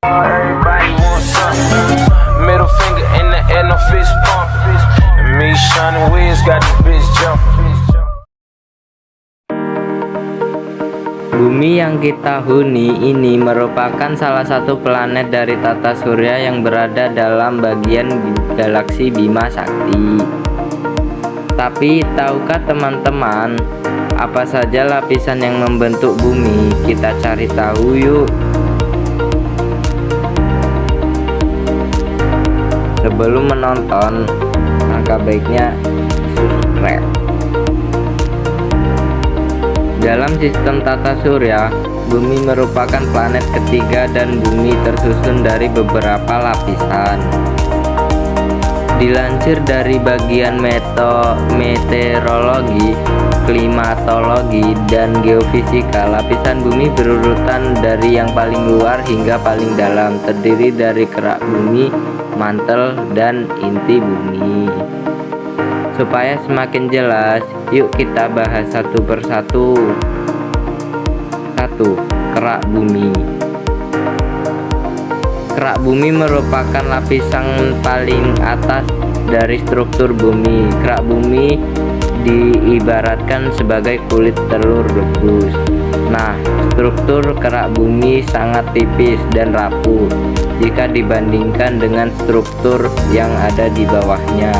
Everybody wants something. Middle finger in the air, no fist pump. And me, Shawnee Wiz, got this bitch jumping. Bumi yang kita huni ini merupakan salah satu planet dari tata surya yang berada dalam bagian galaksi Bima Sakti. Tapi tahukah teman-teman, apa saja lapisan yang membentuk bumi? Kita cari tahu yuk. Sebelum menonton, maka baiknya subscribe. Dalam sistem tata surya, bumi merupakan planet ketiga dan bumi tersusun dari beberapa lapisan. Dilansir dari bagian meteorologi, klimatologi, dan geofisika, lapisan bumi berurutan dari yang paling luar hingga paling dalam, terdiri dari kerak bumi, mantel, dan inti bumi. Supaya semakin jelas, yuk kita bahas satu persatu. 1. Kerak bumi. Kerak bumi merupakan lapisan paling atas dari struktur bumi. Kerak bumi diibaratkan sebagai kulit telur rebus. Nah, struktur kerak bumi sangat tipis dan rapuh jika dibandingkan dengan struktur yang ada di bawahnya.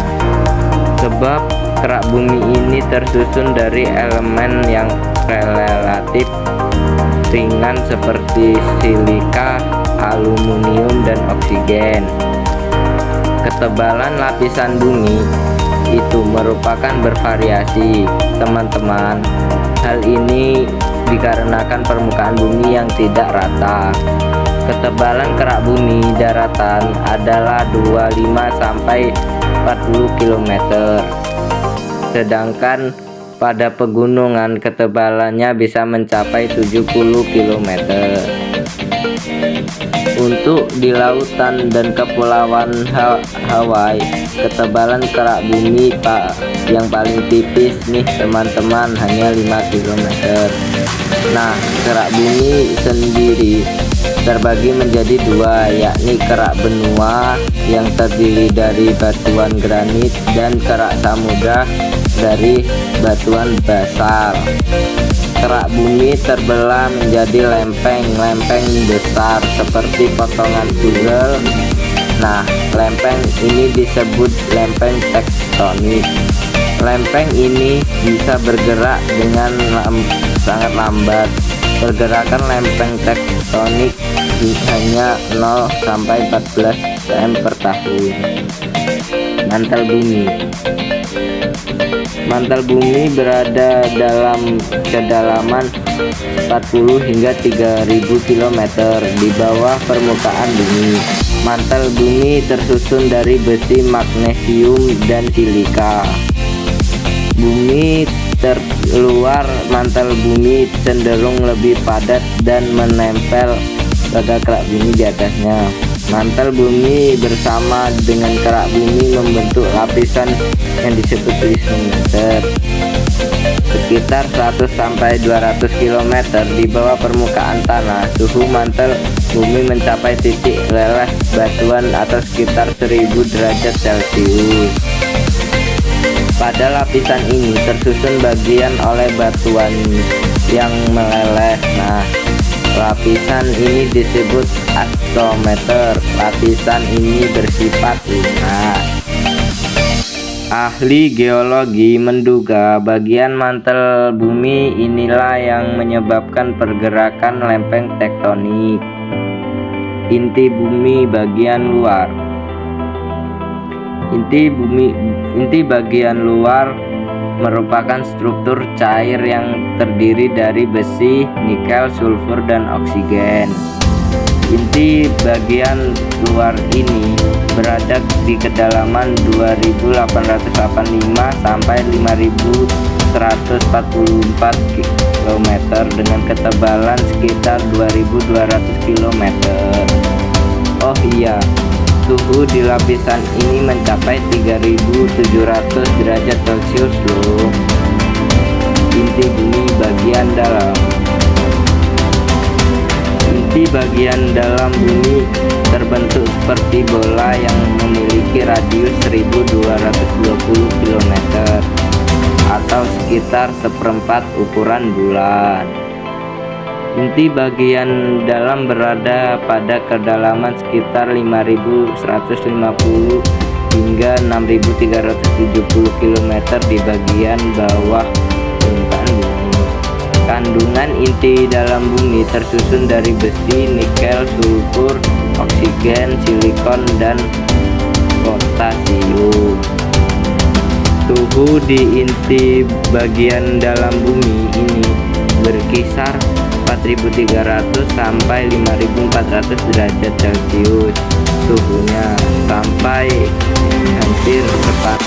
Sebab kerak bumi ini tersusun dari elemen yang relatif ringan seperti silika, aluminium, dan oksigen. Ketebalan lapisan bumi itu merupakan bervariasi, teman-teman. Hal ini dikarenakan permukaan bumi yang tidak rata. Ketebalan kerak bumi daratan adalah 25 sampai 40 km. Sedangkan pada pegunungan ketebalannya bisa mencapai 70 km. Untuk di lautan dan kepulauan Hawaii, ketebalan kerak bumi yang paling tipis nih teman-teman hanya 5 km. Nah, kerak bumi sendiri terbagi menjadi dua, yakni kerak benua yang terdiri dari batuan granit dan kerak samudra dari batuan basal. Kerak bumi terbelah menjadi lempeng-lempeng besar seperti potongan puzzle. Nah, lempeng ini disebut lempeng tektonik. Lempeng ini bisa bergerak dengan sangat lambat. Pergerakan lempeng tektonik hanya 0 sampai 14 cm per tahun. Mantel bumi. Mantel bumi berada dalam kedalaman 40 hingga 3000 km di bawah permukaan bumi. Mantel bumi tersusun dari besi, magnesium, dan silika. Bumi terluar mantel bumi cenderung lebih padat dan menempel pada kerak bumi di atasnya. Mantel bumi bersama dengan kerak bumi membentuk lapisan yang disebut ionosfer. Sekitar 100 sampai 200 km di bawah permukaan tanah, suhu mantel bumi mencapai titik leleh batuan atau sekitar 1000 derajat Celcius. Pada lapisan ini tersusun bagian oleh batuan yang meleleh. Nah, lapisan ini disebut astrometer. Lapisan ini bersifat lunak. Ahli geologi menduga bagian mantel bumi inilah yang menyebabkan pergerakan lempeng tektonik. Inti bumi bagian luar. Inti bagian luar merupakan struktur cair yang terdiri dari besi, nikel, sulfur, dan oksigen. Inti bagian luar ini berada di kedalaman 2885 sampai 5144 km dengan ketebalan sekitar 2200 km. Oh iya, suhu di lapisan ini mencapai 3700 derajat Celcius loh. Inti bumi bagian dalam. Inti bagian dalam bumi terbentuk seperti bola yang memiliki radius 1220 km atau sekitar seperempat ukuran bulan. Inti bagian dalam berada pada kedalaman sekitar 5150 hingga 6370 km di bagian bawah permukaan bumi. Kandungan inti dalam bumi tersusun dari besi, nikel, sulfur, oksigen, silikon, dan potasium. Suhu di inti bagian dalam bumi ini berkisar 4.300 sampai 5.400 derajat Celcius. Suhunya sampai hampir tepat.